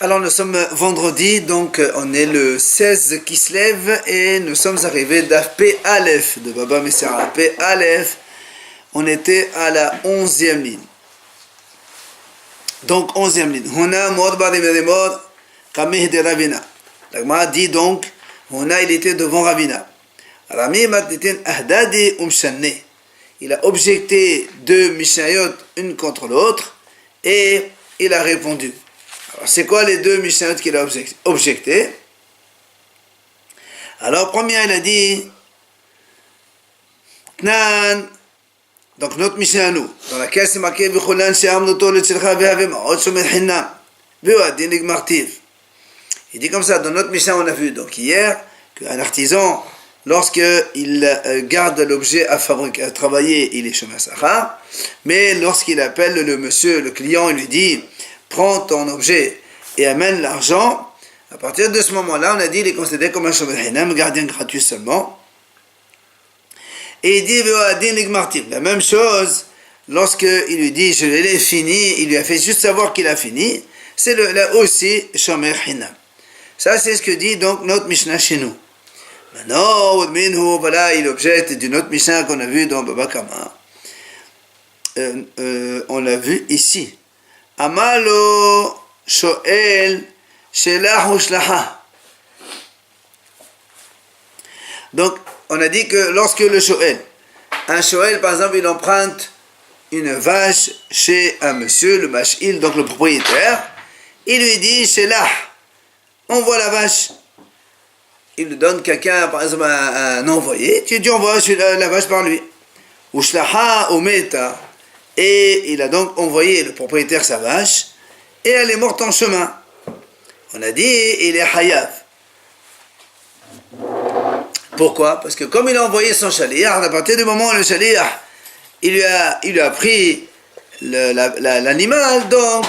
Alors nous sommes vendredi, donc on est le 16 qui se lève et nous sommes arrivés d'P Aleph, de Baba Messera. P Aleph, on était à la 11e ligne. Donc 11e ligne. Huna mod badimedemod kamih de Ravina. L'Agma dit donc, Huna il était devant Ravina. Rami matitin ahdadi umshanne. Il a objecté deux Mishnayot une contre l'autre et il a répondu. Alors, c'est quoi les deux Mishnayot qu'il a objecté? Alors, première, il a dit Tnan, donc notre Mishnah à nous, dans laquelle c'est marqué V'chulan she'amnuto letzilcha ve'avema'ot shomer chinam ve'adin igmartiv. Il dit comme ça, dans notre Mishnah, on a vu donc hier qu'un artisan, lorsqu'il garde l'objet à travailler, il est shomer sachar, mais lorsqu'il appelle le monsieur, le client, il lui dit prends ton objet et amène l'argent, à partir de ce moment-là, on a dit il est considéré comme un shomer chinam, gardien gratuit seulement. Et il dit la même chose, lorsqu'il lui dit je l'ai fini, il lui a fait juste savoir qu'il a fini, c'est là aussi shomer chinam. Ça c'est ce que dit donc notre Mishnah chez nous. Maintenant, voilà, il objecte d'une autre Mishnah qu'on a vu dans Baba Kama. On l'a vu ici. Amalo shoel shelah ou shlaha. Donc, on a dit que lorsque le shoel, un shoel par exemple, il emprunte une vache chez un monsieur, le mash'il, donc le propriétaire, il lui dit shelah, envoie la vache. Il lui donne quelqu'un, par exemple un envoyé, tu envoies la vache par lui. Ou shlaha ou meta. Et il a donc envoyé le propriétaire sa vache, et elle est morte en chemin. On a dit, il est hayav. Pourquoi? Parce que comme il a envoyé son shaliach, à partir du moment où le shaliach, il lui a pris l'animal, donc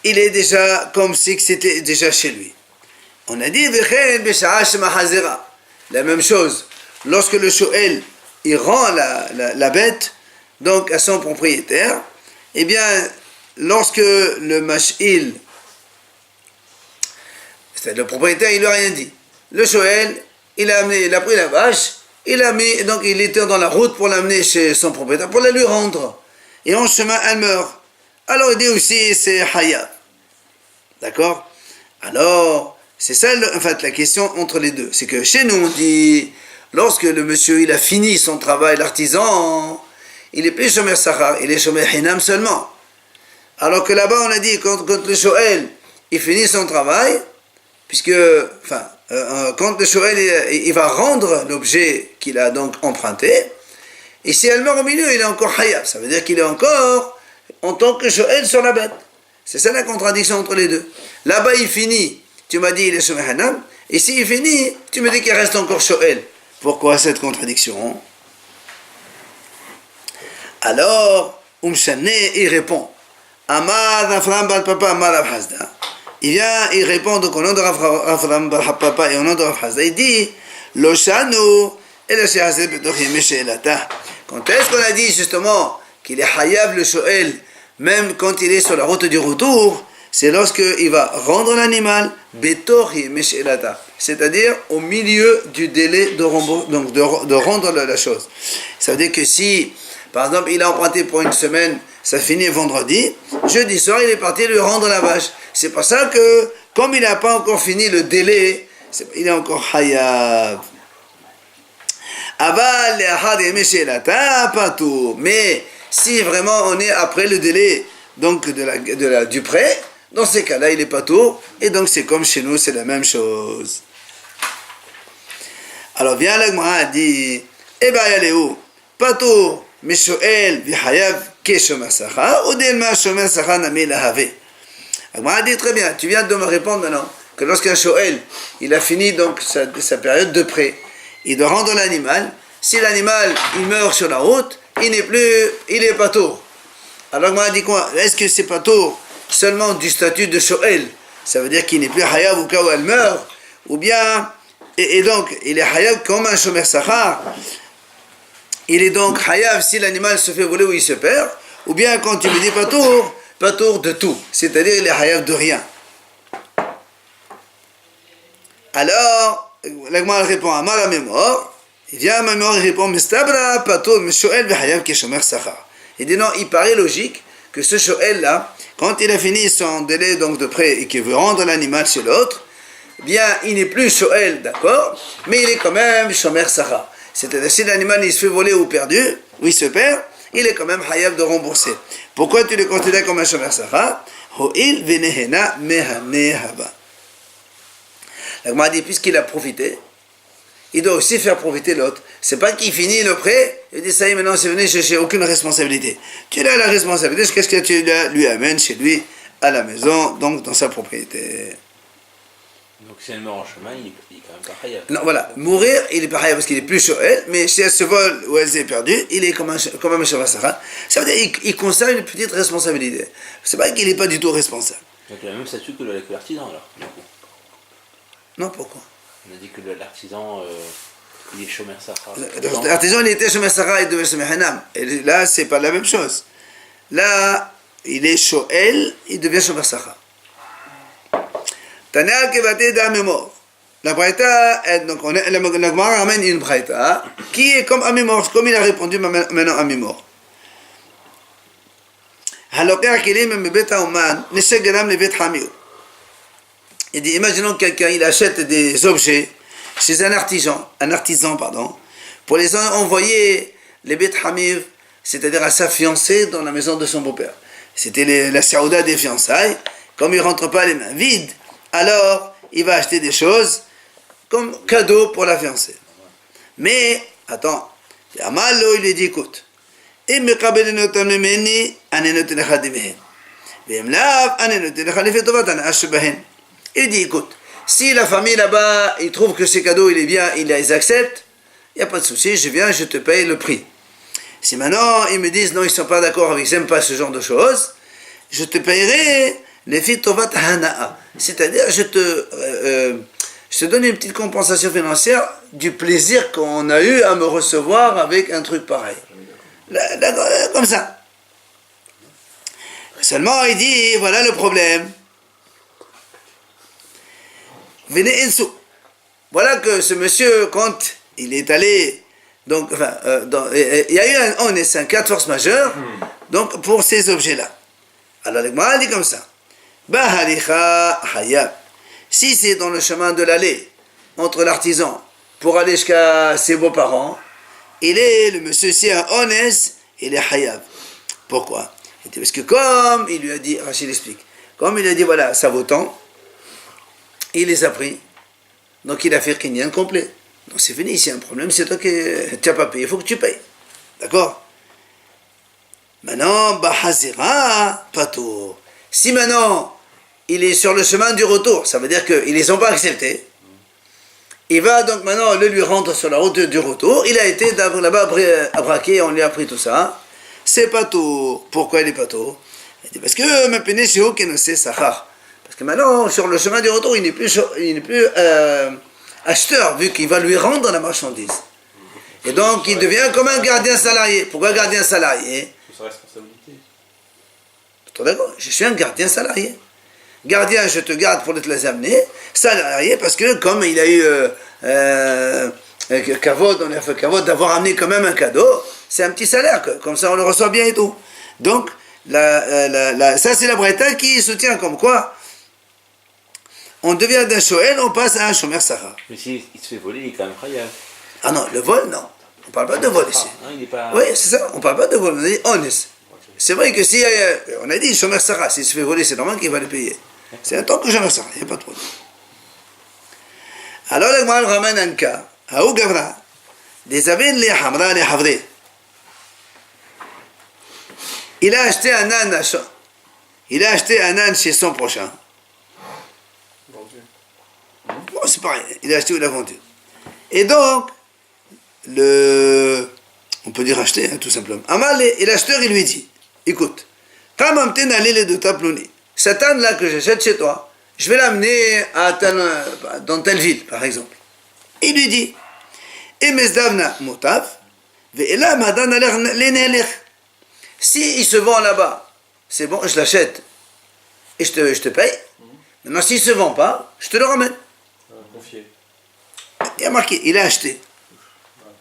il est déjà comme si c'était déjà chez lui. On a dit, la même chose, lorsque le shoel, il rend la bête, donc à son propriétaire, eh bien, lorsque le mash'il, c'est le propriétaire, il lui a rien dit. Le shoel, il a pris la vache, donc il était dans la route pour l'amener chez son propriétaire, pour la lui rendre. Et en chemin, elle meurt. Alors il dit aussi, c'est hayab. D'accord? Alors, c'est ça en fait la question entre les deux. C'est que chez nous, on dit, lorsque le monsieur, il a fini son travail, l'artisan, il est plus shomer sachar, il est shomer hinam seulement. Alors que là-bas, on a dit, quand le shoel, il finit son travail, puisque, quand le shoel, il va rendre l'objet qu'il a donc emprunté, et si elle meurt au milieu, il est encore hayab. Ça veut dire qu'il est encore en tant que shoel sur la bête. C'est ça la contradiction entre les deux. Là-bas, il finit, tu m'as dit il est shomer hanam, et s'il finit, tu me dis qu'il reste encore shoel. Pourquoi cette contradiction? Alors, Umshane, il répond, Amad Afram Bal Papa Amad Afhazda. Il répond donc au nom de Afram Bal Papa et au nom de Afhazda. Il dit, Loshanu, et le Shehazé Betochi Meshelata. Quand est-ce qu'on a dit justement qu'il est hayav le shoel, même quand il est sur la route du retour, c'est lorsqu'il va rendre l'animal, Betochi Meshelata. C'est-à-dire au milieu du délai de rendre la chose. Ça veut dire que si, par exemple, il a emprunté pour une semaine, ça finit vendredi, jeudi soir, il est parti lui rendre la vache. C'est pour ça que, comme il n'a pas encore fini le délai, il est encore hayav. Mais si vraiment on est après le délai donc du prêt, dans ces cas-là, il est pas tout, et donc c'est comme chez nous, c'est la même chose. Alors vient l'Agmara dit, eh ben il est où? Pato, Meshoel, Vihayav, Keshomer Sachar, ou Delma Shomer Sachar Nami Lahave. L'Agmara dit très bien, tu viens de me répondre maintenant que lorsqu'un Shoel, il a fini donc sa période de prêt, il doit rendre l'animal. Si l'animal, il meurt sur la route, il est pato. Alors l'Agmara dit quoi? Est-ce que c'est pato seulement du statut de shoel? Ça veut dire qu'il n'est plus hayav au cas où elle meurt, ou bien, et donc il est hayav comme un shomer sachar. Il est donc hayav si l'animal se fait voler ou il se perd, ou bien quand tu me dis pato, patour de tout, c'est-à-dire il est hayav de rien. Alors, l'agma répond à ma mémoire, il vient à ma mémoire, il répond, Mistabra patour, Mishoel vehayav keshomer sachar. Il dit non, il paraît logique que ce Shoel là, quand il a fini son délai donc de prêt et qu'il veut rendre l'animal chez l'autre, bien il n'est plus Shoel, d'accord, mais il est quand même Shomer Sachar. C'est-à-dire si l'animal il se fait voler ou perdu, ou il se perd, il est quand même hayav de rembourser. Pourquoi tu le considères comme un Shomer Sachar? Ho'il venehena mehane haba. La Gemara dit, puisqu'il a profité, il doit aussi faire profiter l'autre. C'est pas qu'il finit le prêt, il dit ça y est, maintenant c'est venu, je n'ai aucune responsabilité. Tu as la responsabilité, qu'est-ce que tu lui amènes chez lui, à la maison, donc dans sa propriété. Donc si elle meurt en chemin, il est quand même pas hayav. Non, voilà, mourir, il est pas hayav parce qu'il est plus shoel, mais si elle se vole ou elle s'est perdue, il est comme un shoel sachar. Ça veut dire qu'il conserve une petite responsabilité. C'est pas qu'il n'est pas du tout responsable. Donc il a le même statut que l'artisan alors, du coup. Non, pourquoi? On a dit que l'artisan, il est shomer sachar. L'artisan, il était shomer sachar, il devait shomer hanam. Et là, c'est pas la même chose. Là, il est shoel, il devient shomer sachar. Tana kevate da mémoire. La braïta, donc la Gemara ramène une braïta qui est comme Amimor, comme il a répondu maintenant Amimor. Haloker kelim mebet ha'oman nesek gadam lebet hamir. Il dit, imaginons que quelqu'un il achète des objets chez un artisan, pour les envoyer les bet hamir, c'est-à-dire à sa fiancée dans la maison de son beau-père. C'était la saouda des fiançailles. Comme il ne rentre pas les mains vides, alors il va acheter des choses comme cadeau pour la fiancée. Mais, attends, Amalo, il lui dit, écoute, il dit, écoute, si la famille là-bas, ils trouvent que ces cadeaux, il est bien, ils les acceptent, il n'y a pas de souci, je viens, je te paye le prix. Si maintenant, ils me disent, non, ils ne sont pas d'accord avec, ils n'aiment pas ce genre de choses, je te payerai les fitovat hana'a. C'est-à-dire, je te donne une petite compensation financière du plaisir qu'on a eu à me recevoir avec un truc pareil. Comme ça. Seulement, il dit, voilà le problème. Venez insou. Voilà que ce monsieur, quand il est allé, donc, enfin, il y a eu un cas de force majeure, donc, pour ces objets-là. Alors, le Gemara dit comme ça. Bahalicha hayab. Si c'est dans le chemin de l'allée, entre l'artisan, pour aller jusqu'à ses beaux-parents, le monsieur si un honnête, il est hayab. Pourquoi? Parce que comme il lui a dit, Rachid explique, comme il a dit, voilà, ça vaut tant, il les a pris, donc il a fait kinyan complet. Donc c'est fini, s'il y a un problème, c'est toi qui n'as pas payé, il faut que tu payes. D'accord? Maintenant, bahazira, pato. Si maintenant, il est sur le chemin du retour, ça veut dire qu'ils ne les ont pas acceptés. Il va donc maintenant le lui rendre sur la route du retour. Il a été là-bas braqué, on lui a pris tout ça. C'est pato. Pourquoi il est pato? Il dit parce que me péné chez qui ne sait sachar. Parce que maintenant, sur le chemin du retour, il n'est plus acheteur, vu qu'il va lui rendre la marchandise. Et donc, il devient comme un gardien salarié. Pourquoi gardien salarié? C'est sa responsabilité. D'accord, je suis un gardien salarié. Gardien, je te garde pour te les amener. Salarié, parce que comme il a eu kavod, on a fait kavod d'avoir amené quand même un cadeau, c'est un petit salaire, comme ça on le reçoit bien et tout. Donc, ça c'est la braïta qui soutient comme quoi on devient d'un shoel, on passe à un shomer sachar. Mais s'il se fait voler, il est quand même hayav. Ah non, le vol, non. On ne parle pas de vol ici. Non, il est pas... Oui, c'est ça, on ne parle pas de vol, on a dit honnête. C'est vrai que si on a dit shomer sachar, s'il se fait voler, c'est normal qu'il va le payer. C'est un temps que shomer sachar, il n'y a pas de problème. Alors le Gemara ramène un cas. Haou gavra, des abin les hamra les havre. Il a acheté un âne il a acheté un âne chez son prochain. Bon, c'est pareil, il a acheté ou il a vendu. Et donc, on peut dire acheter, hein, tout simplement. Amal, et l'acheteur, il lui dit, écoute, cet âne-là que j'achète chez toi, je vais l'amener dans telle ville, par exemple. Il lui dit, si il se vend là-bas, c'est bon, je l'achète et je te paye. Maintenant, s'il ne se vend pas, je te le ramène. Confier. Il y a marqué, il a acheté.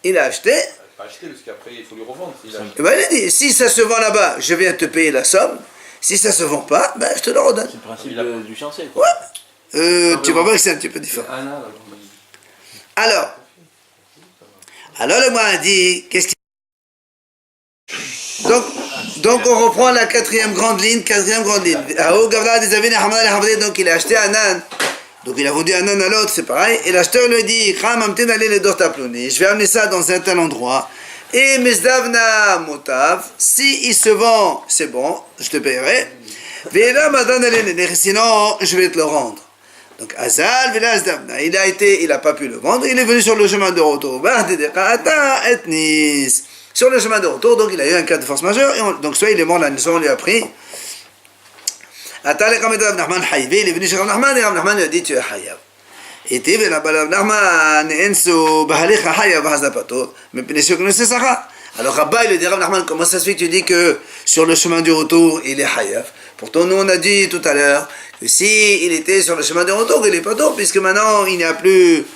Il a acheté. Pas acheter, parce qu'après, il faut lui revendre. S'il a acheté. Et ben, il a dit, si ça se vend là-bas, je viens te payer la somme. Si ça ne se vend pas, ben, je te le redonne. C'est le principe du fiancé, quoi. Ouais. Tu vois pas que c'est un petit peu différent. Alors le moi a dit, qu'est-ce qu'il... Donc on reprend la quatrième grande ligne. Donc il a acheté un âne. Donc il a vendu un âne à l'autre, c'est pareil. Et l'acheteur lui dit, je vais amener ça dans un tel endroit. Et Mesdavna Motav, si il se vend, c'est bon, je te paierai. Sinon, je vais te le rendre. Donc Azal, il a pas pu le vendre, il est venu sur le chemin de retour. Sur le chemin de retour, donc il a eu un cas de force majeure, et donc soit il est mort, la naissance on lui a pris. Il est venu chez Rav Nachman, et Rav Nachman lui a dit, tu es Hayav. Et tu es Rav Nachman, mais bien sûr que c'est Sarah. Alors Rabba, il lui dit, Rav Nachman, comment ça se fait que tu dis que sur le chemin du retour, il est Hayav? Pourtant, nous on a dit tout à l'heure que si il était sur le chemin du retour, il est pas tôt, puisque maintenant il n'y a plus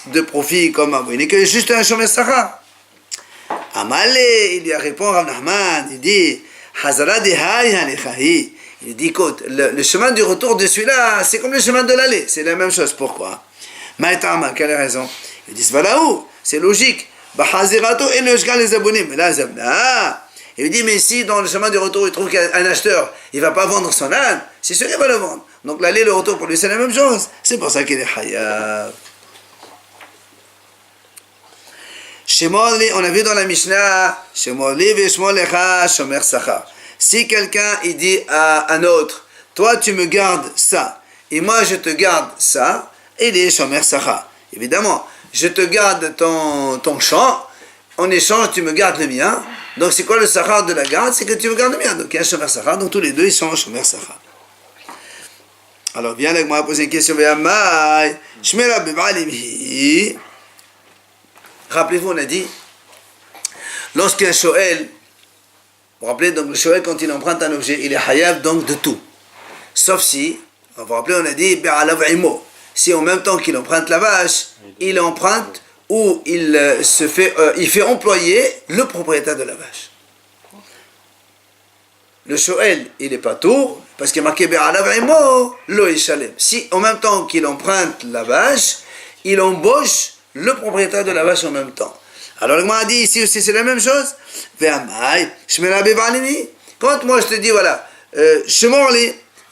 de profit comme avant. Il n'est que juste un Shomer Sarah. Amalé, il lui a répondu Rav Nachman, il dit, Hazara de Hay Hanechahi. Il dit, écoute, le chemin du retour de celui-là, c'est comme le chemin de l'aller, c'est la même chose. Pourquoi? Maïtama, quelle raison? Il dit, c'est logique. Bahazirato et le Shgal les abonnés. Mais là, Zabna. Il lui dit, mais si dans le chemin du retour, il trouve qu'un acheteur, il ne va pas vendre son âne, c'est sûr qu'il va le vendre. Donc l'aller, le retour, pour lui, c'est la même chose. C'est pour ça qu'il est Hayav. On a vu dans la Mishnah, si quelqu'un il dit à un autre, toi tu me gardes ça, et moi je te garde ça, il est Shomer Sacha. Évidemment, je te garde ton champ, en échange tu me gardes le mien. Donc c'est quoi le Sachar de la garde? C'est que tu me gardes le mien. Donc il y a un Shomer Sacha, donc tous les deux ils sont Shomer Sacha. Alors viens avec moi à poser une question. Rappelez-vous, on a dit, lorsqu'un shoel, vous vous rappelez, donc le shoel, quand il emprunte un objet, il est hayav donc de tout. Sauf si, vous vous rappelez, on a dit, si en même temps qu'il emprunte la vache, il emprunte ou il fait employer le propriétaire de la vache. Le shoel, il n'est pas tour, parce qu'il est marqué lo ishalem. Si en même temps qu'il emprunte la vache, il embauche le propriétaire de la vache en même temps. Alors le a dit ici aussi c'est la même chose. Quand moi je te dis voilà,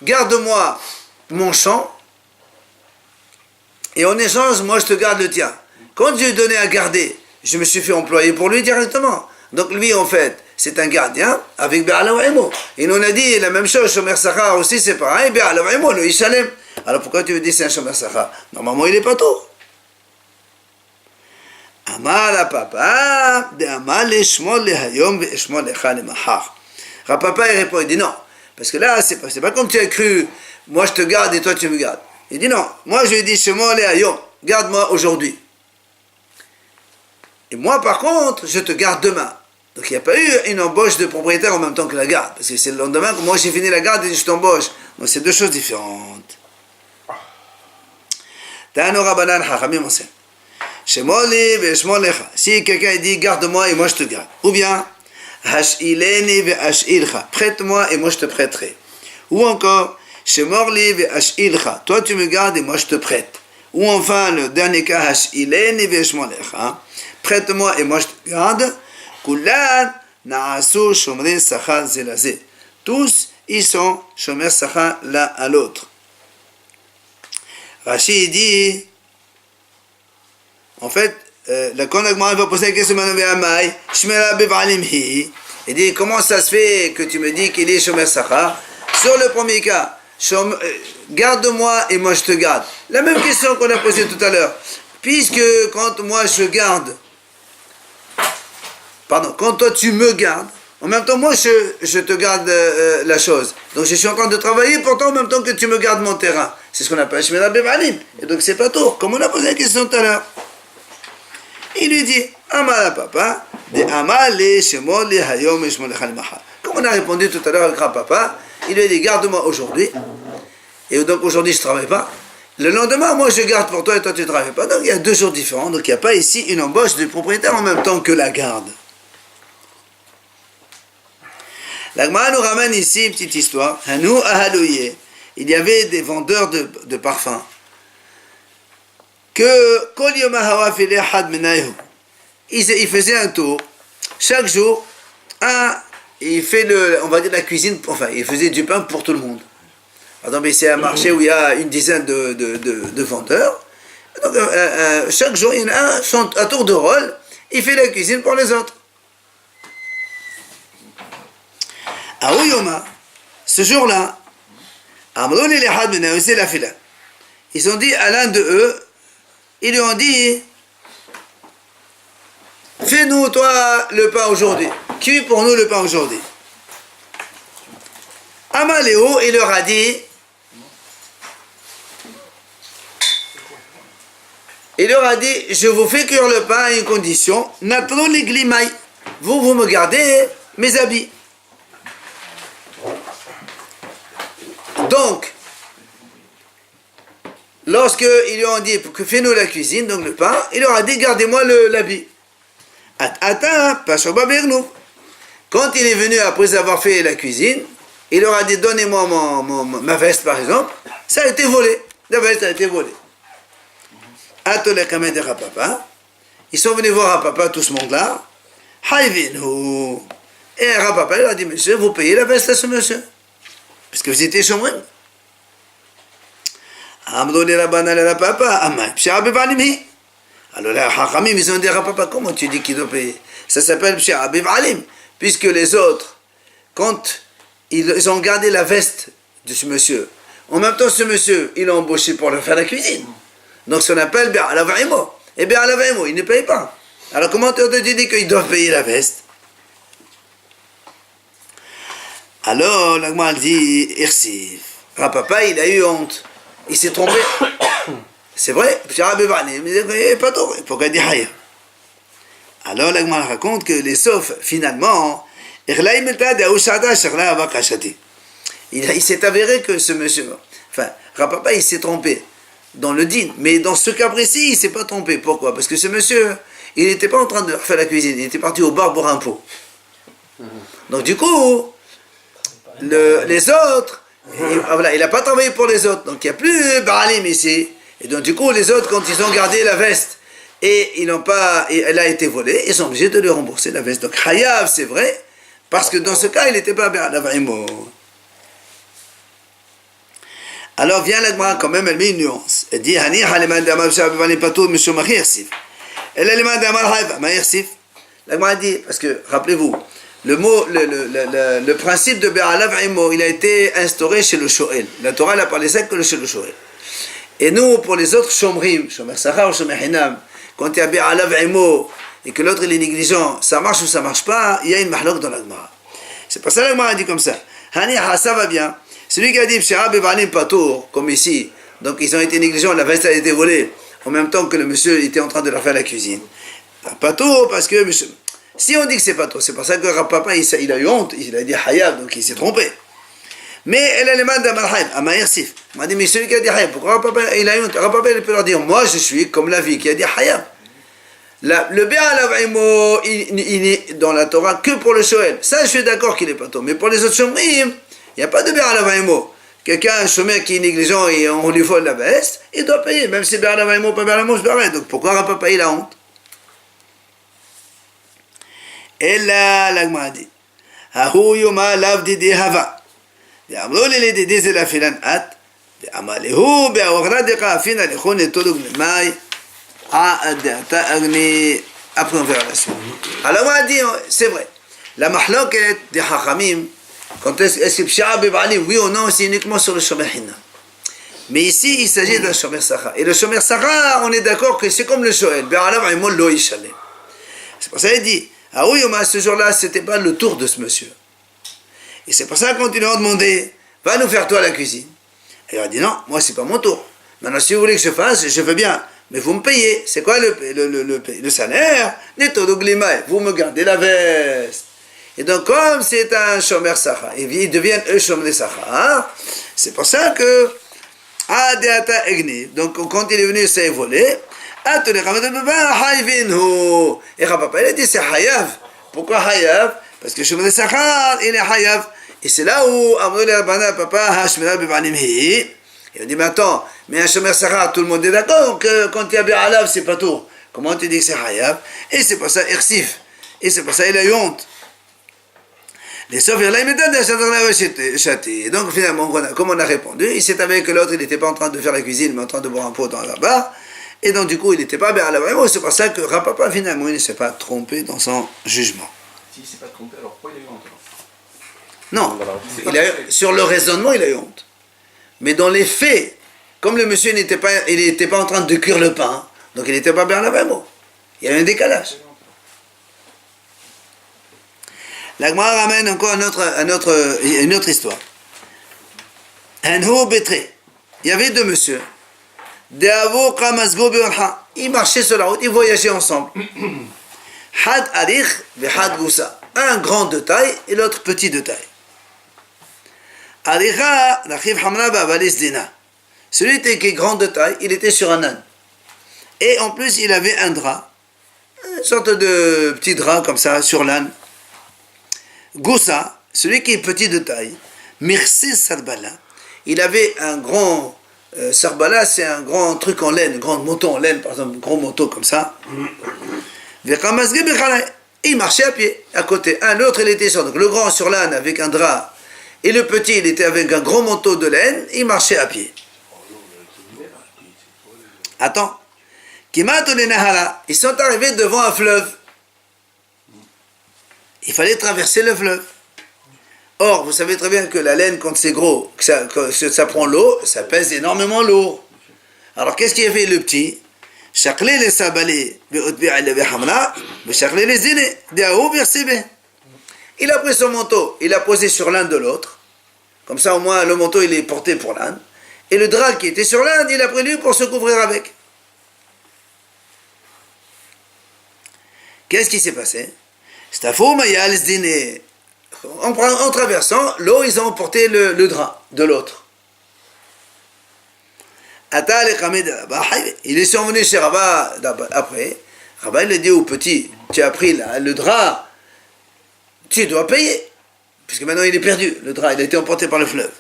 garde-moi mon champ et en échange moi je te garde le tien. Quand je lui ai donné à garder, je me suis fait employer pour lui directement. Donc lui en fait c'est un gardien avec Be'ala wa Imo. Et nous on a dit la même chose, Shomer Sacha aussi c'est pareil, Be'ala wa Imo, le Ishalem. Alors pourquoi tu me dis c'est un Shomer Sacha? Normalement il n'est pas tôt. Amar Papa, de Amar l'eshmol le hayom ve eshmol lecha le mahar. Rapapa il répond, il dit non, parce que là c'est pas comme tu as cru, moi je te garde et toi tu me gardes. Il dit non, moi je lui ai dit shmol le hayom, garde-moi aujourd'hui. Et moi par contre je te garde demain. Donc il n'y a pas eu une embauche de propriétaire en même temps que la garde, parce que c'est le lendemain que moi j'ai fini la garde et je t'embauche. Donc c'est deux choses différentes. Ta'ano Rabbanan Chachamim enseigne. Si quelqu'un dit garde-moi et moi je te garde, ou bien prête-moi et moi je te prêterai, ou encore toi tu me gardes et moi je te prête, ou enfin le dernier cas prête-moi et moi je te garde. Tous ils sont shomer sacha l'un à l'autre. Rashi dit en fait, la Konagma va poser la question il dit comment ça se fait que tu me dis qu'il est Shomer Sacha? Sur le premier cas, garde-moi et moi je te garde. La même question qu'on a posée tout à l'heure. Puisque quand moi je garde, quand toi tu me gardes, en même temps moi je te garde la chose. Donc je suis en train de travailler, pourtant en même temps que tu me gardes mon terrain. C'est ce qu'on appelle Shmira Bevalim. Et donc c'est pas tout. Comme on a posé la question tout à l'heure. Il lui dit, Amala Papa, de Amale Shemol le Hayom Eshmol lecha le mahar. Comme on a répondu tout à l'heure avec grand-papa, il lui a dit garde-moi aujourd'hui. Et donc aujourd'hui je ne travaille pas. Le lendemain, moi je garde pour toi et toi tu ne travailles pas. Donc il y a 2 jours différents. Donc il n'y a pas ici une embauche du propriétaire en même temps que la garde. La Gemara nous ramène ici une petite histoire. Hanou ahalouye. Il y avait des vendeurs de parfums. Que kol yom hawa file had menayu. Il faisait un tour. Chaque jour, il fait on va dire la cuisine, enfin, il faisait du pain pour tout le monde. Par exemple, c'est un marché où il y a une dizaine de vendeurs. Donc, chaque jour, il y en a un, à tour de rôle, il fait la cuisine pour les autres. À Ouyoma, ce jour-là, ils ont dit à l'un de eux, ils lui ont dit, fais-nous, toi, le pain aujourd'hui. Cuis pour nous le pain aujourd'hui. Amaléo, il leur a dit, je vous fais cuire le pain à une condition, vous me gardez mes habits. Donc, lorsqu'ils lui ont dit que fais-nous la cuisine, donc le pain, il leur a dit gardez-moi l'habit. Quand il est venu après avoir fait la cuisine, il leur a dit donnez-moi ma veste par exemple, ça a été volé. La veste a été volée. Ils sont venus voir Papa, tout ce monde-là. Et Papa il a dit monsieur, vous payez la veste à ce monsieur. Parce que vous étiez chômeur. Alors les Hachamim, ils ont dit à Papa, comment tu dis qu'il doit payer? Ça s'appelle Pshia Alim. Puisque les autres, quand ils ont gardé la veste de ce monsieur, en même temps ce monsieur, il l'a embauché pour leur faire la cuisine. Donc ça s'appelle Bi'alava'imo. Et Bi'alava'imo, il ne paye pas. Alors comment tu dis qu'ils doivent payer la veste? Alors, la Gemara dit, Irsif. Papa, il a eu honte. Il s'est trompé. C'est vrai, il n'est pas tort. Pourquoi il dit Haya? Alors, la Gemara raconte que les saufs, finalement, il s'est avéré que ce monsieur, enfin, Papa, il s'est trompé dans le din. Mais dans ce cas précis, il ne s'est pas trompé. Pourquoi? Parce que ce monsieur, il n'était pas en train de faire la cuisine. Il était parti au bar boire un pot. Donc, du coup, les autres, voilà, il n'a pas travaillé pour les autres, donc il n'y a plus Ba'alim ici. Et donc du coup, les autres, quand ils ont gardé la veste et elle a été volée, ils sont obligés de lui rembourser la veste. Donc Hayav, c'est vrai, parce que dans ce cas, il n'était pas Ba'alim. Alors vient la Gemara, quand même, elle met une nuance. Elle dit Hani haliman d'amar sha'abivalim patou mishum achi yirsif. Elle haliman d'amar haïva ma yirsif. La Gemara dit, parce que rappelez-vous, le principe de Be'alav Imo, il a été instauré chez le Shoel. La Torah n'a parlé ça que chez le Shoel. Et nous, pour les autres Shomrim, Shomer Sachar ou Shomer Hinam, quand il y a Be'alav Imo et que l'autre il est négligent, ça marche ou ça marche pas, il y a une mahlok dans la Gemara. C'est pour ça que la Gemara a dit comme ça. Hani, ça va bien. Celui qui a dit Pshara Be'alim Patour, comme ici, donc ils ont été négligents, la veste a été volée, en même temps que le monsieur était en train de leur faire la cuisine. Patour, parce que monsieur. Si on dit que c'est pas trop, c'est pour ça que Papa il a eu honte, il a dit Hayab, donc il s'est trompé. Mais elle a les mains d'Amalhaïm, Amaïrsif. Il m'a dit, mais celui qui a dit Hayab, pourquoi Papa il a eu honte? Papa il peut leur dire, moi je suis comme la vie qui a dit Hayab. Le Be'alav il est dans la Torah que pour le Shoel. Ça je suis d'accord qu'il est pas trop. Mais pour les autres Shomrim, il n'y a pas de Be'alav. Quelqu'un, un chômeur qui est négligent et on lui vole la veste, il doit payer, même si Be'alav pas Be'alav, je parie. Donc pourquoi Papa il a honte? Et là, la Gemara dit, Ahu yoma lav didi hava. Ve'amlo lele didi ze la filan at. Ve'amalehu be'aorra deka afina lechon etolug lemay. A'adata agni. Après, on verra la suite. Alors, on a dit, c'est vrai. La mahloket des hachamim, quand est-ce que Pshara be'ba'alim, oui ou non, c'est uniquement sur le shomer hinam. Mais ici, il s'agit d'un shomer sachar. Et le shomer sachar, on est d'accord que c'est comme le shoel. Be'alav imol lo yishalem. C'est pour ça qu'il dit, ah oui, mais ce jour-là, ce n'était pas le tour de ce monsieur. Et c'est pour ça qu'on lui a demandé, va nous faire toi la cuisine. Et il a dit, non, moi, c'est pas mon tour. Maintenant, si vous voulez que je fasse, je veux bien. Mais vous me payez. C'est quoi le salaire? Vous me gardez la veste. Et donc, comme c'est un shomer sachar, ils deviennent eux shomer sachar. C'est pour ça que Adeata Egni, donc quand il est venu, ça a volé. Et Rapapa, il a dit c'est Hayav. Pourquoi Hayav? Parce que shomer sachar, il est Hayav. Et c'est là où Amrul Rabana Papa Hashmira Bibanimhi. Il a dit mais attends, mais un shomer sachar, tout le monde est d'accord que quand il y a Bi'alav, c'est pas tout. Comment tu dis que c'est Hayav? Et c'est pour ça Irsif. Et c'est pour ça il a eu honte. Les sauf là, il me donne donc finalement, comme on a répondu, il s'est avéré que l'autre, il n'était pas en train de faire la cuisine, mais en train de boire un pot dans la barre. Et donc du coup, il n'était pas bien à la vraie. C'est pour ça que Rapapa, finalement, il ne s'est pas trompé dans son jugement. S'il ne s'est pas trompé, alors pourquoi il a eu honte? Non, sur le raisonnement, il a eu honte. Mais dans les faits, comme le monsieur n'était pas en train de cuire le pain, donc il n'était pas bien à la vraie mot. Il y a eu un décalage. La Gemara ramène encore une autre histoire. Un haut bétré. Il y avait deux messieurs. Ils marchaient sur la route, ils voyageaient ensemble. Had arich ve had goussa. Un grand de taille et l'autre petit de taille. Aricha rachiv hamra ba'avalis dina. Celui qui est grand de taille, il était sur un âne. Et en plus, il avait un drap. Une sorte de petit drap comme ça sur l'âne. Goussa, celui qui est petit de taille, Mirsi Sarbala, il avait un grand Sarbala, c'est un grand truc en laine, un grand manteau en laine, par exemple, un gros manteau comme ça. Il marchait à pied, à côté. L'autre, il était sur, donc le grand sur l'âne avec un drap, et le petit, il était avec un gros manteau de laine, il marchait à pied. Attends. Ils sont arrivés devant un fleuve. Il fallait traverser le fleuve. Or, vous savez très bien que la laine, quand c'est gros, que ça prend l'eau, ça pèse énormément lourd. Alors, qu'est-ce qu'il a fait le petit? Il a pris son manteau, il l'a posé sur l'âne de l'autre. Comme ça, au moins, le manteau, il est porté pour l'âne. Et le drap qui était sur l'âne, il a pris lui pour se couvrir avec. Qu'est-ce qui s'est passé? En traversant l'eau, ils ont emporté le drap de l'autre. Il est survenu chez Rabat après. Rabat il a dit au petit, tu as pris le drap, tu dois payer. Puisque maintenant il est perdu, le drap, il a été emporté par le fleuve.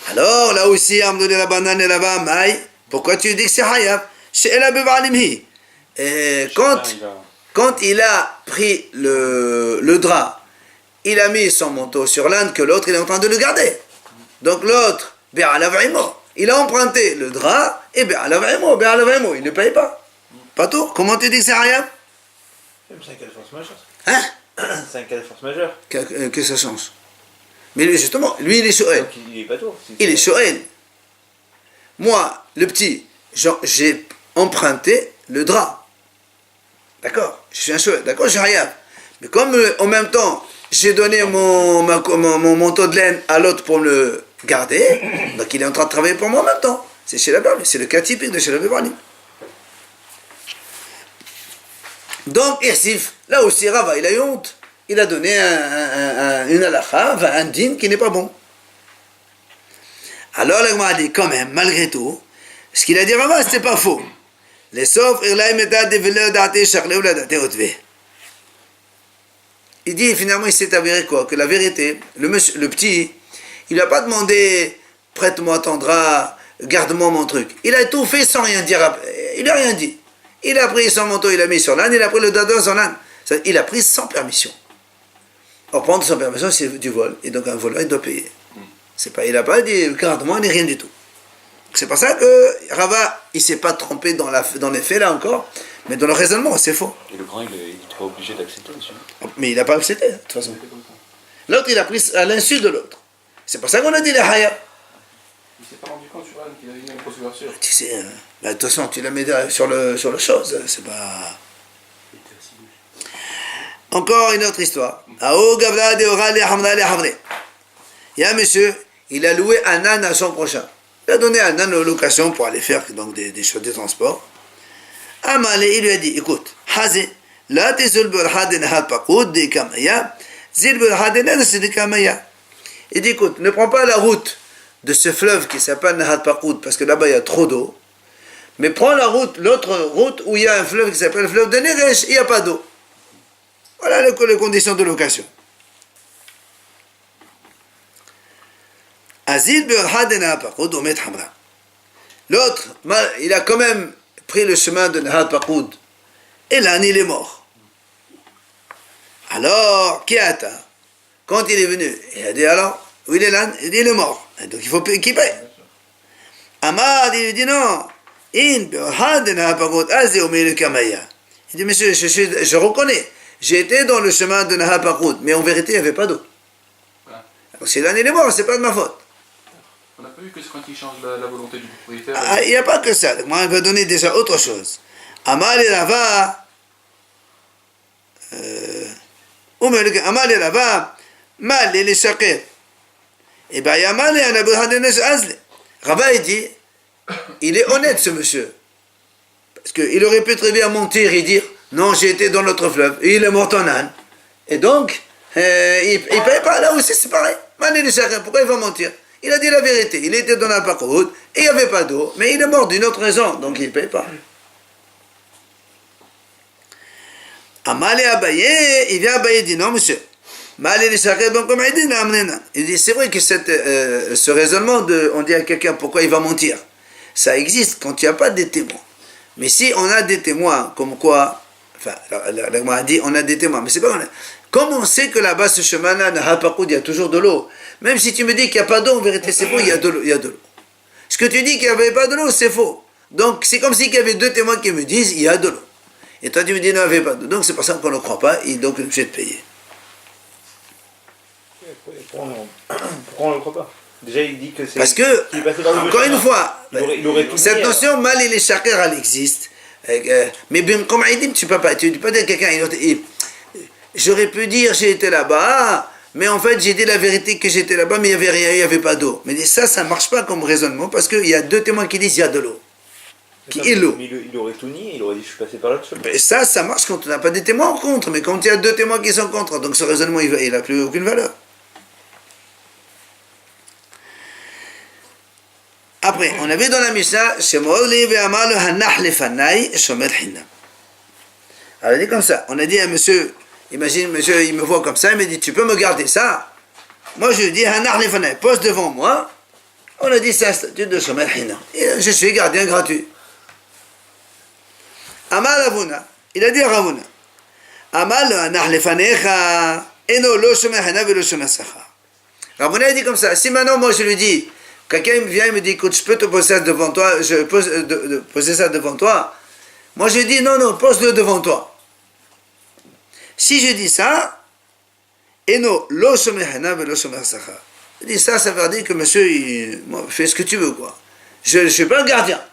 Alors là aussi, la banane et là-bas, maï, pourquoi tu dis que c'est Hayab? Et quand il a pris le drap, il a mis son manteau sur l'âne que l'autre il est en train de le garder. Donc l'autre, il a emprunté le drap et il ne paye pas. Pas tout. Comment tu dis que c'est Hayab? C'est un cas de force majeure. Hein? C'est un cas de force majeure. Que ça change. Mais lui, justement, lui il est Shoel. Donc il est pas tout. Il est Shoel. Moi, le petit, j'ai emprunté le drap. D'accord, je suis un Shoel, d'accord, j'ai rien. Mais comme en même temps, j'ai donné mon manteau de laine à l'autre pour me le garder, donc il est en train de travailler pour moi en même temps. C'est chez la Berli, c'est le cas typique de chez la Berli. Donc, Irsif, là aussi, Rava, il a eu honte. Il a donné une halakha, un din qui n'est pas bon. Alors, l'Agma a dit, quand même, malgré tout, ce qu'il a dit Rava, c'était pas faux. Les sauf, il dit finalement il s'est avéré quoi? Que la vérité, le petit, il n'a pas demandé prête-moi ton drap, garde-moi mon truc. Il a tout fait sans rien dire. Il n'a rien dit. Il a pris son manteau, il a mis sur l'âne, il a pris le dado sur l'âne. Il a pris sans permission. Or prendre sans permission, c'est du vol. Et donc un voleur, il doit payer. C'est pas, il n'a pas dit garde-moi ni rien du tout. C'est pour ça que Rava, il ne s'est pas trompé dans les faits là encore, mais dans le raisonnement, c'est faux. Et le grand, il n'est pas obligé d'accepter dessus. Mais il n'a pas accepté, de toute façon. L'autre, il a pris à l'insu de l'autre. C'est pour ça qu'on a dit les Hayab. Il ne s'est pas rendu compte sur l'âne qu'il avait mis une grosse ouverture. Tu sais, de toute façon, tu la mets sur le chose, c'est pas... Encore une autre histoire. Il y a un monsieur, il a loué un âne à son prochain. Il a donné un âne en location pour aller faire donc, des choses de transport. Amalé, il lui a dit, écoute, Hazé, La tezul burhad nahal pakoud de kamaya. Zil burhad c'est de kamaya. Il dit, écoute, ne prends pas la route de ce fleuve qui s'appelle Nahal Pakoud, parce que là-bas il y a trop d'eau. Mais prends la route, l'autre route où il y a un fleuve qui s'appelle le fleuve de Neresh, il n'y a pas d'eau. Voilà les conditions de location. Azil burhad nahal pakoud omet hamra. L'autre, il a quand même pris le chemin de Nahal Pakoud. Et l'âne, il est mort. Alors, qui a atteint? Quand il est venu, il a dit alors, où il est l'âne? Il dit, il est mort. Et donc il faut qu'il paye. Ahmad, il lui dit non. Il dit, monsieur, je reconnais, j'ai été dans le chemin de Nahal Pakoud, mais en vérité, il n'y avait pas d'eau. Donc si l'âne il est mort, c'est pas de ma faute. On n'a pas vu que c'est quand il change la volonté du propriétaire. Il n'y a pas que ça. Moi, il va donner déjà autre chose. Amal et Rava, Amal et Rava, mal et les shaqir. Et bien, il y a mal et Abu Hadenesh Azle. Rava, il dit, il est honnête ce monsieur. Parce qu'il aurait pu très bien mentir et dire, non, j'ai été dans l'autre fleuve, et il est mort en âne. Et donc, il ne paye pas. Là aussi, c'est pareil. Mal et les shaqir, pourquoi il va mentir? Il a dit la vérité. Il était dans la Pakoud, et il n'y avait pas d'eau, mais il est mort d'une autre raison, donc il ne paye pas. Amalé Abaye, il vient Abaye dit non monsieur. Il dit c'est vrai que ce raisonnement de on dit à quelqu'un pourquoi il va mentir, ça existe quand il n'y a pas de témoins. Mais si on a des témoins comme quoi, enfin la a dit on a des témoins, mais c'est pas vrai. Comme on sait que là-bas ce chemin-là, Nahal Pakoud, il y a toujours de l'eau. Même si tu me dis qu'il n'y a pas d'eau, en vérité c'est faux, il y a de l'eau. Ce que tu dis qu'il n'y avait pas de l'eau, c'est faux. Donc c'est comme s'il y avait deux témoins qui me disent il y a de l'eau. Et toi tu me dis non, il n'y avait pas d'eau. Donc c'est pour ça qu'on ne croit pas, et donc il est obligé de payer. Pourquoi on ne le croit pas? Déjà, il dit que c'est. Parce que, encore une fois, cette notion mal et les shaqir, elle existe. Mais comme Aïdim, tu ne peux pas dire à quelqu'un, j'aurais pu dire j'ai été là-bas, mais en fait j'ai dit la vérité que j'étais là-bas, mais il n'y avait rien, il n'y avait pas d'eau. Mais ça ne marche pas comme raisonnement, parce qu'il y a deux témoins qui disent il y a de l'eau. Il aurait tout nié, il aurait dit je suis passé par là-dessus. Ça marche quand on n'a pas des témoins en contre, mais quand il y a deux témoins qui sont contre, donc ce raisonnement il n'a plus aucune valeur. Après, on avait dans la Mishnah, alors il dit comme ça, on a dit à monsieur, imagine monsieur il me voit comme ça, il me dit tu peux me garder ça? Moi je lui dis, pose devant moi, on a dit c'est un statut de Shomer Hina, je suis gardien gratuit. Amal Ravuna, il a dit à Ravuna, Amal anahlefanecha, eno lo Shomer Hina ve lo Shomer Sacha. Ravuna a dit comme ça, si maintenant moi je lui dis, quelqu'un vient et me dit, écoute, je peux te poser ça devant toi, je peux poser ça devant toi. Moi, je dis, non, pose-le devant toi. Si je dis ça, et non, lo shomer hana ve lo shomer sacha. Je dis ça veut dire que monsieur, fais ce que tu veux, quoi. Je ne suis pas un gardien.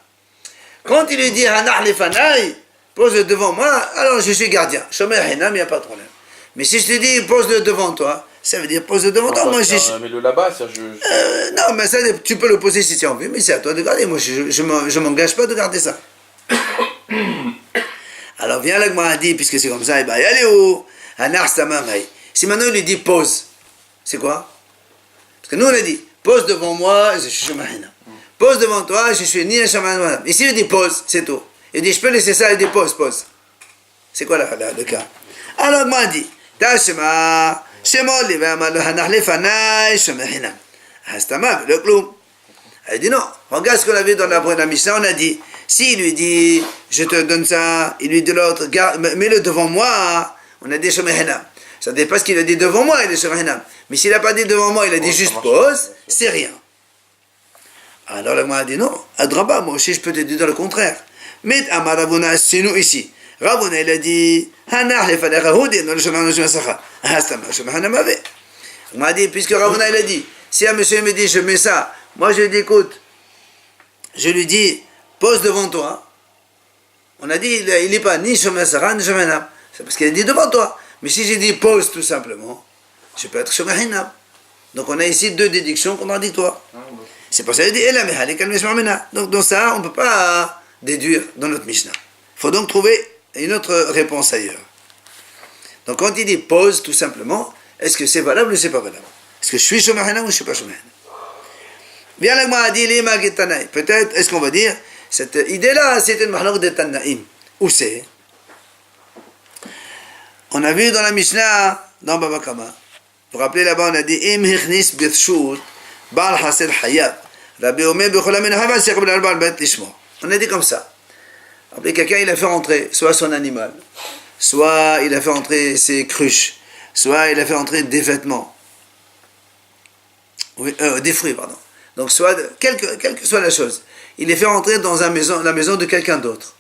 Quand il lui dit, hanah lefanai, pose-le devant moi, alors je suis gardien. Shomer hana, il n'y a pas de problème. Mais si je te dis, pose-le devant toi, ça veut dire pose-le devant toi. Moi, mais le là-bas, ça, non, mais ça, tu peux le poser si tu as envie, mais c'est à toi de garder. Moi, je ne m'engage pas de garder ça. Alors, viens là, moi, dit, puisque c'est comme ça, et ben, allez où? Si maintenant il lui dit pose, c'est quoi? Parce que nous, on a dit, pose devant moi, je suis Shomahina. Pose devant toi, je suis ni un Shomahina. Ici, il dit pose, c'est tout. Il dit, je peux laisser ça, il dit pose. C'est quoi le cas? Alors, moi, dit, Tashma. Il dit non, regarde ce qu'on avait dans la Mishnah, on a dit, s'il lui dit, je te donne ça, il lui dit l'autre, mets-le devant moi, on a dit Shomehenam. Ça dépend pas ce qu'il a dit devant moi, il est Shomehenam. Mais s'il n'a pas dit devant moi, il a dit juste pause, c'est rien. Alors le a dit non, Adraba, moi aussi je peux te dire le contraire. Mais Amaravuna, c'est nous ici. Ravuna, il a dit, on m'a dit, puisque Ravuna, il a dit, si un monsieur me dit, je mets ça, moi je lui dis, écoute, je lui dis, pose devant toi. On a dit, il n'est pas ni Shomer Sarah, ni Shomer Hinam. C'est parce qu'il a dit devant toi. Mais si j'ai dit pose tout simplement, je peux être Shomer Hinam. Donc on a ici deux déductions contradictoires. C'est pour ça qu'il dit, donc dans ça, on ne peut pas déduire dans notre Mishnah. Il faut donc trouver une autre réponse ailleurs. Donc quand il dit pose, tout simplement, est-ce que c'est valable ou c'est pas valable? Est-ce que je suis Shomer Hena ou je suis pas Shomer Hena? Bien la Gemara a dit Lima Tanaï. Peut-être, est-ce qu'on va dire, cette idée-là, c'est une mahlok de Tanaïm. Où c'est? On a vu dans la Mishnah, dans Baba Kama. Vous vous rappelez là-bas, on a dit Im Hichnis Bithshut, Baal Hased Hayab. Rabbi Omer Bechola Min Hava, c'est comme l'Albal Bet Lishmo. On a dit comme ça. Après, quelqu'un, il a fait rentrer soit son animal, soit il a fait rentrer ses cruches, soit il a fait rentrer des vêtements. Oui, des fruits, pardon. Donc, soit, quelle que soit la chose, il est fait rentrer dans la maison de quelqu'un d'autre.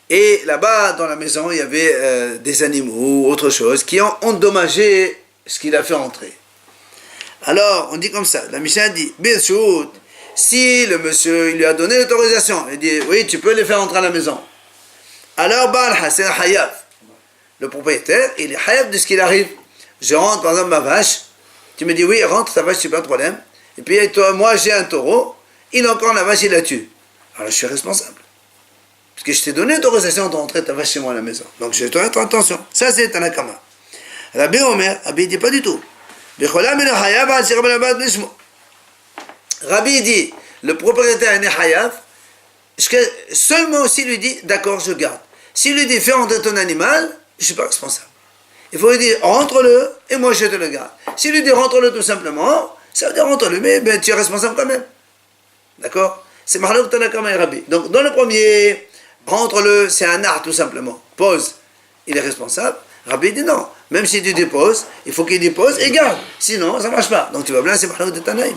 Et là-bas, dans la maison, il y avait des animaux ou autre chose qui ont endommagé ce qu'il a fait rentrer. Alors, on dit comme ça, la Mishnah dit, Birshut, si le monsieur il lui a donné l'autorisation, il dit, oui, tu peux les faire rentrer à la maison. Alors, Baal Hassan Hayab, le propriétaire, il est Hayab de ce qu'il arrive. Je rentre, par exemple, ma vache, tu me dis, oui, rentre ta vache, c'est pas de problème. Et puis, toi, moi, j'ai un taureau, il a encore la vache, il la tue. Alors, je suis responsable. Parce que je t'ai donné l'autorisation de rentrer ta vache chez moi à la maison. Donc, je dois être attention. Ça, c'est Tanakama. Rabbi Omer, Rabbi dit pas du tout. Rabbi dit, le propriétaire est Hayav, seulement s'il lui dit, d'accord, je garde. S'il lui dit, fais rentrer ton animal, je ne suis pas responsable. Il faut lui dire, rentre-le, et moi je te le garde. S'il lui dit, rentre-le tout simplement, ça veut dire rentre-le, mais tu es responsable quand même. D'accord? C'est Mahalok Tanakama et Rabbi. Donc, dans le premier, rentre-le, c'est un art tout simplement. Pose, il est responsable. Rabbi dit non. Même si tu déposes, il faut qu'il dépose et garde. Sinon, ça ne marche pas. Donc tu vas bien, c'est Mahalok de Tanaïm.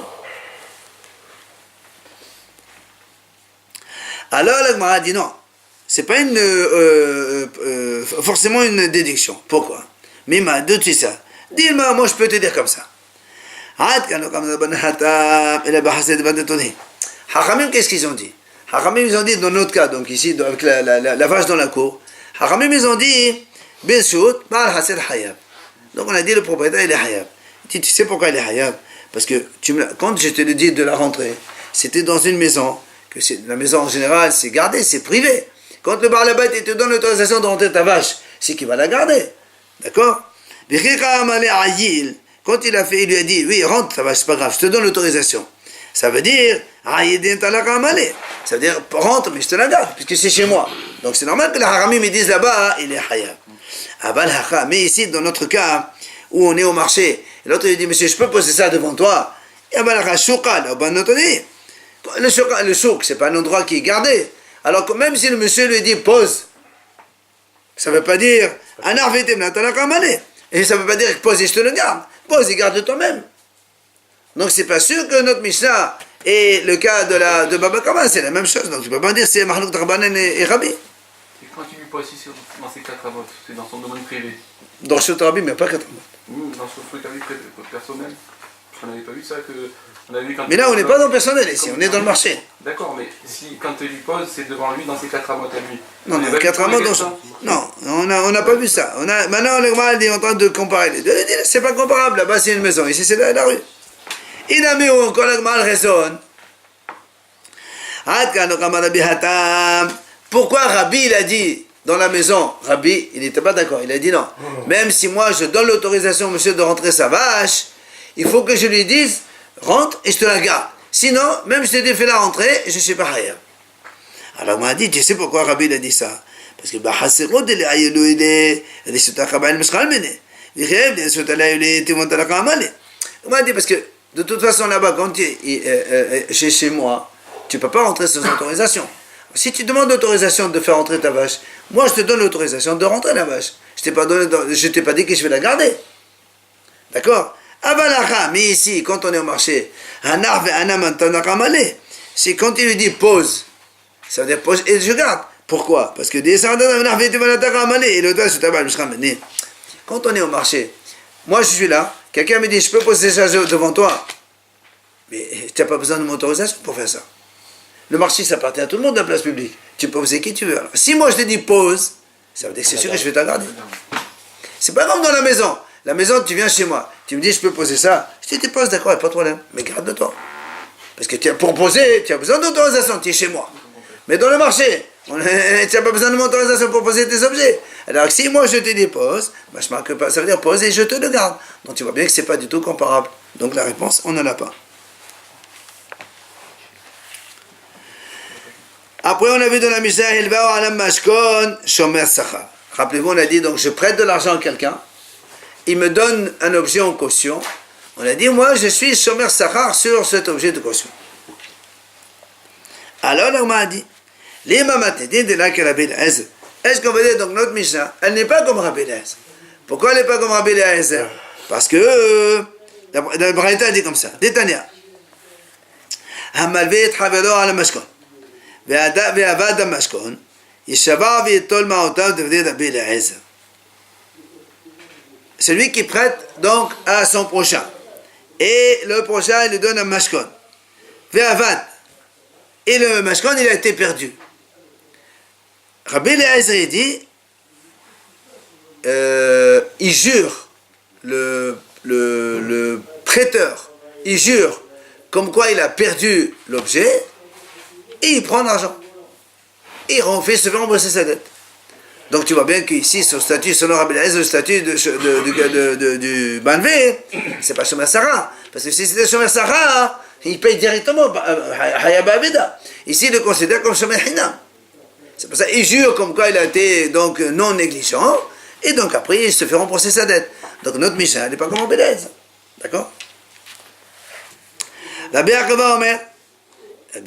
Alors, la Gemara dit non. C'est pas forcément une déduction. Pourquoi? Mima, de tout ça. Dis-moi, moi je peux te dire comme ça. Hachamim, qu'est-ce qu'ils ont dit? Hachamim, ils ont dit dans notre cas, donc ici, avec la vache dans la cour, Hachamim, ils ont dit, Birshut, Baal Hased Hayab. Donc on a dit, le propriétaire, il est Hayab. Il dit, tu sais pourquoi il est Hayab? Parce que quand je te l'ai dit de la rentrer, c'était dans une maison, la maison en général, c'est gardé, c'est privé. Quand le Baal Habayit, il te donne l'autorisation de rentrer ta vache, c'est qu'il va la garder. D'accord? Quand il a fait, il lui a dit, oui, rentre ta vache, c'est pas grave, je te donne l'autorisation. Ça veut dire, ça veut dire, rentre, mais je te la garde, puisque c'est chez moi. Donc c'est normal que les haramim me disent là-bas, il est hayab. Mais ici, dans notre cas, où on est au marché, et l'autre il dit, monsieur, je peux poser ça devant toi. Le souk, c'est pas un endroit qui est gardé. Alors que même si le monsieur lui dit, pose, ça ne veut pas dire, et ça ne veut pas dire, pose et je te le garde. Pose et garde toi-même. Donc c'est pas sûr que notre Mishnah et le cas de Baba Kama, c'est la même chose. Donc tu ne peux pas dire c'est Mahalok Tarbanen et Rabbi. Et quand il lui pose ici dans ses 4 amotes, c'est dans son domaine privé. Dans ce Rabbi, mais pas 4 amotes. Dans son truc personnel. On n'avait pas vu ça que. On avait vu quand mais là on n'est pas dans le personnel ici, on est dans le marché. D'accord, mais si quand il lui pose, c'est devant lui dans ses 4 amotes à lui. Non, 4 amotes dans son. Non, on n'a pas vu ça. Maintenant le Gemara est en train de comparer les deux. C'est pas comparable, là-bas c'est une maison, ici c'est la rue. Inamio, quand le Gemara raisonne. Pourquoi Rabbi il a dit dans la maison, Rabbi il n'était pas d'accord, il a dit non. Même si moi je donne l'autorisation monsieur de rentrer sa vache, il faut que je lui dise rentre et je te la garde. Sinon, même si je t'ai fait la rentrer, je ne suis pas ailleurs. Alors on m'a dit, tu sais pourquoi Rabbi il a dit ça? Parce que on m'a dit parce que de toute façon là-bas, quand tu es chez moi, tu ne peux pas rentrer sans autorisation. Si tu demandes l'autorisation de faire rentrer ta vache, moi je te donne l'autorisation de rentrer la vache. Je ne t'ai pas dit que je vais la garder. D'accord? Mais ici, quand on est au marché, c'est quand il lui dit pause, ça veut dire pause et je garde. Pourquoi? Parce que quand on est au marché, moi je suis là, quelqu'un me dit je peux poser ça devant toi, mais tu n'as pas besoin de mon autorisation pour faire ça. Le marché ça appartient à tout le monde dans la place publique. Tu peux poser qui tu veux. Alors, si moi je te dis pause, ça veut dire que c'est sûr que je vais te garder. C'est pas comme dans la maison. La maison, tu viens chez moi, tu me dis je peux poser ça, je te dis pose, d'accord, pas de problème, mais garde-toi. Parce que pour poser, tu as besoin d'autorisation, tu es chez moi. Mais dans le marché, Tu n'as pas besoin de mon autorisation pour poser tes objets. Alors si moi je te dépose, ça veut dire pose et je te le garde. Donc tu vois bien que ce n'est pas du tout comparable. Donc la réponse, on ne l'a pas. Après on a vu dans la Mishnah, il va à mashkon shomer sachar. Rappelez-vous, on a dit, donc je prête de l'argent à quelqu'un, il me donne un objet en caution. On a dit, moi je suis shomer sachar sur cet objet de caution. Alors on m'a dit, est-ce qu'on veut dire donc notre Mishnah, elle n'est pas comme Rabbi Eliezer. Pourquoi elle n'est pas comme Rabbi Eliezer? Parce que la Braïta dit comme ça, Détania. Hamalvé et Havelo ala mashkon. Ve'avad mashkon. Yishava ve'tol ma'otav devrait Rabbi Eliezer. Celui qui prête donc à son prochain. Et le prochain, il lui donne un mashkon. Ve'avad. Et le mashkon, il a été perdu. Rabbi Eliezer dit, il jure, le prêteur, il jure comme quoi il a perdu l'objet, et il prend l'argent. Et il se fait rembourser sa dette. Donc tu vois bien qu'ici, son statut, selon Rabbi Eliezer, le statut du Banvé, c'est pas Shomer Sarah. Parce que si c'était Shomer Sarah, il paye directement, Hayaba Aveda. Ici, il le considère comme Shomer Hinam. C'est pour ça qu'il jure comme quoi il a été donc non négligent, et donc après il se fait rembourser sa dette. Donc notre Mishnah n'est pas comme Rabbi Eliezer. D'accord? Rabbi Akiva Omer,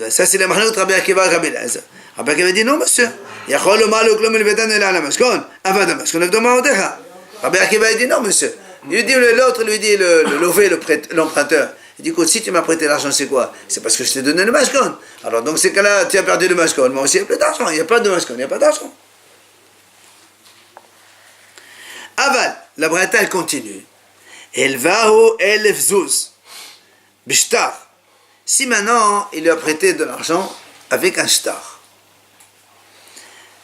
ça c'est le mahlout Rabbi Akiva et Rabbi Eliezer. Rabbi Akiva dit non monsieur, Yachol Omar le klom elvetan ela ala mashkon, avad mashkon evdoma odecha. Rabbi Akiva dit non monsieur. L'autre lui dit l'emprunteur. Il dit, écoute, si tu m'as prêté l'argent, c'est quoi? C'est parce que je t'ai donné le mashkon. Alors, donc, c'est que là, tu as perdu le mashkon. Moi aussi, il n'y a plus d'argent. Il n'y a pas de mashkon, il n'y a pas d'argent. Aval, la Braïta, elle continue. Elvahu elef zuz. Bishtar. Si maintenant, il lui a prêté de l'argent avec un shtar.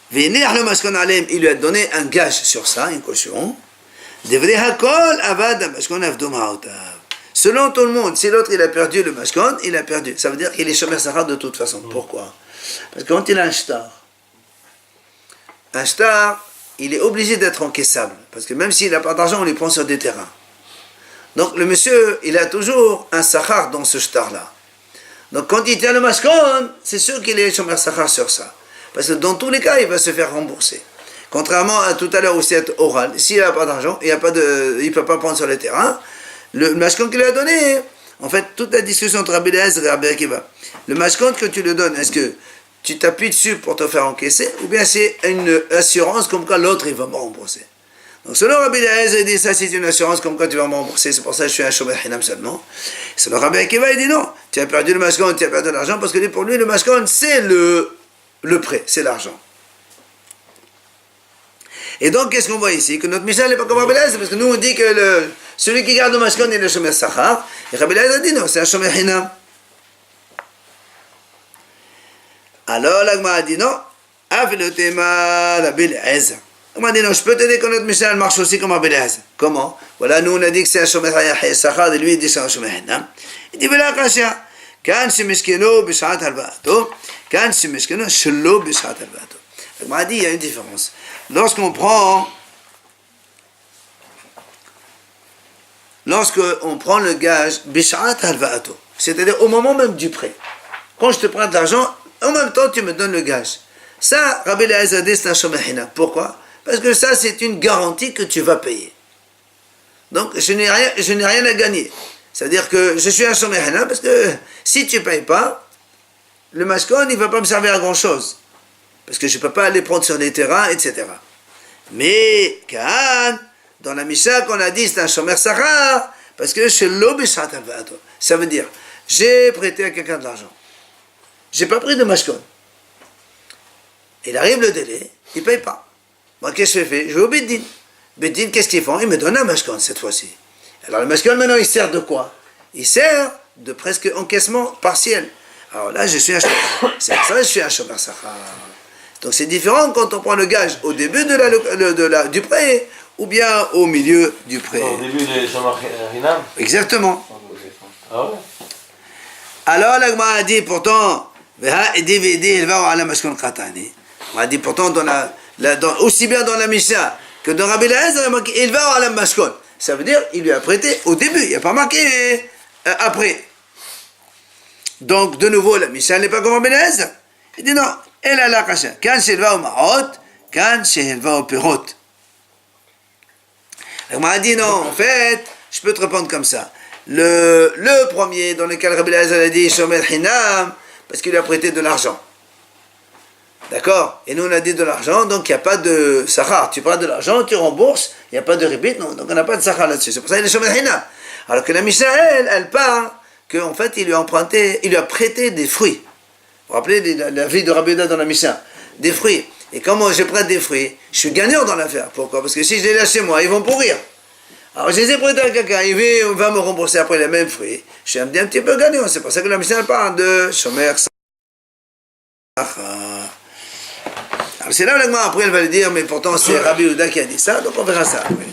Venir le mashkon alem, il lui a donné un gage sur ça, une caution. Devrait hakol avad mashkon avdom haotav. Selon tout le monde, si l'autre il a perdu le mashkon, il a perdu. Ça veut dire qu'il est shomer sachar de toute façon. Pourquoi? Parce que quand il a un shtar, il est obligé d'être encaissable. Parce que même s'il n'a pas d'argent, on lui prend sur des terrains. Donc le monsieur, il a toujours un sachar dans ce shtar-là. Donc quand il tient le mashkon, c'est sûr qu'il est shomer sachar sur ça. Parce que dans tous les cas, il va se faire rembourser. Contrairement à tout à l'heure où c'est oral. S'il n'a pas d'argent, il ne peut pas prendre sur les terrains. Le mashkon qu'il lui a donné, en fait, toute la discussion entre Rabbi Eliezer et Rabbi Akiva, le mashkon que tu lui donnes, est-ce que tu t'appuies dessus pour te faire encaisser, ou bien c'est une assurance comme quoi l'autre il va me rembourser? Donc selon Rabbi Eliezer, il dit ça c'est une assurance comme quoi tu vas me rembourser, c'est pour ça que je suis un shomer hinam seulement. Selon Rabbi Akiva, il dit non, tu as perdu le mashkon, tu as perdu l'argent, parce que pour lui le mashkon c'est le prêt, c'est l'argent. Et donc, qu'est-ce qu'on voit ici? Que notre Mishnah n'est pas comme Rabbi Eliezer, parce que nous on dit que celui qui garde le mashkon est le shomer sachar, et Rabbi Eliezer dit non, c'est un shomer hinam. Alors la Gemara dit non, Avle tema Rabbi Eliezer. On m'a dit non, je peux t'aider que notre Mishnah marche aussi comme Rabbi Eliezer. Comment? Voilà, nous on a dit que c'est un shomer sachar, et lui il dit que c'est un shomer hinam. Il dit voilà kasha, kan shemishkeno b'shat halva'ato, kan shemishkeno shelo b'shat halva'ato. La Gemara dit il y a une différence. Lorsqu'on prend le gage, bishat halva'ato, c'est-à-dire au moment même du prêt. Quand je te prête l'argent, en même temps tu me donnes le gage. Ça, Rabbi Eliezer dit c'est un shomer hinam. Pourquoi? Parce que ça c'est une garantie que tu vas payer. Donc je n'ai rien à gagner. C'est-à-dire que je suis un shomer hinam parce que si tu ne payes pas, le mashkon il ne va pas me servir à grand chose. Parce que je ne peux pas aller prendre sur les terrains, etc. Mais, dans la Mishnah qu'on a dit, c'est un shomer sachar, parce que chez l'obishat halva'ato. Ça veut dire, j'ai prêté à quelqu'un de l'argent. J'ai pas pris de mashkon. Il arrive le délai, il ne paye pas. Moi, qu'est-ce que je fais? Je vais au Beddin. Beddin, qu'est-ce qu'ils font? Ils me donnent un mashkon cette fois-ci. Alors le mashkon, maintenant, il sert de quoi? Il sert de presque encaissement partiel. Alors là, je suis un shomer. C'est pour ça que je suis un shomer sachar. Donc c'est différent quand on prend le gage au début du prêt ou bien au milieu du prêt. Au début de shomer hinam. Exactement. Ah ouais. Alors la Gemara a dit pourtant, On a dit pourtant, aussi bien dans la Mishnah que dans Rabbi Eliezer, il va à la Mashkon. Ça veut dire il lui a prêté au début, il n'y a pas marqué après. Donc, de nouveau, la Mishnah n'est pas comme Rabbi Eliezer. Il dit non, elle a la kasha. Quand elle va au marot, quand elle va au pirot. On m'a dit non, en fait, je peux te répondre comme ça. Le premier dans lequel Rabbi Eliezer a dit Shomer Hinam, parce qu'il lui a prêté de l'argent. D'accord? Et nous on a dit de l'argent, donc il n'y a pas de sachar. Tu prends de l'argent, tu rembourses, il n'y a pas de ribit, non, donc on n'a pas de sachar là-dessus. C'est pour ça qu'il est Shomer Hinam. Alors que la Mishnah, elle parle qu'en fait il lui a prêté des fruits. Vous vous rappelez la vie de Rabbi Eliezer dans la Mishnah? Des fruits. Et quand moi je prête des fruits, je suis gagnant dans l'affaire. Pourquoi? Parce que si je les laisse chez moi, ils vont pourrir. Alors je les ai prêtés à quelqu'un, il va me rembourser après les mêmes fruits. Je suis un petit peu gagnant. C'est pour ça que la Mishnah parle de Shomer Sachar. Alors c'est là où après elle va le dire, mais pourtant c'est Rabbi Yehuda qui a dit ça, donc on verra ça. Oui.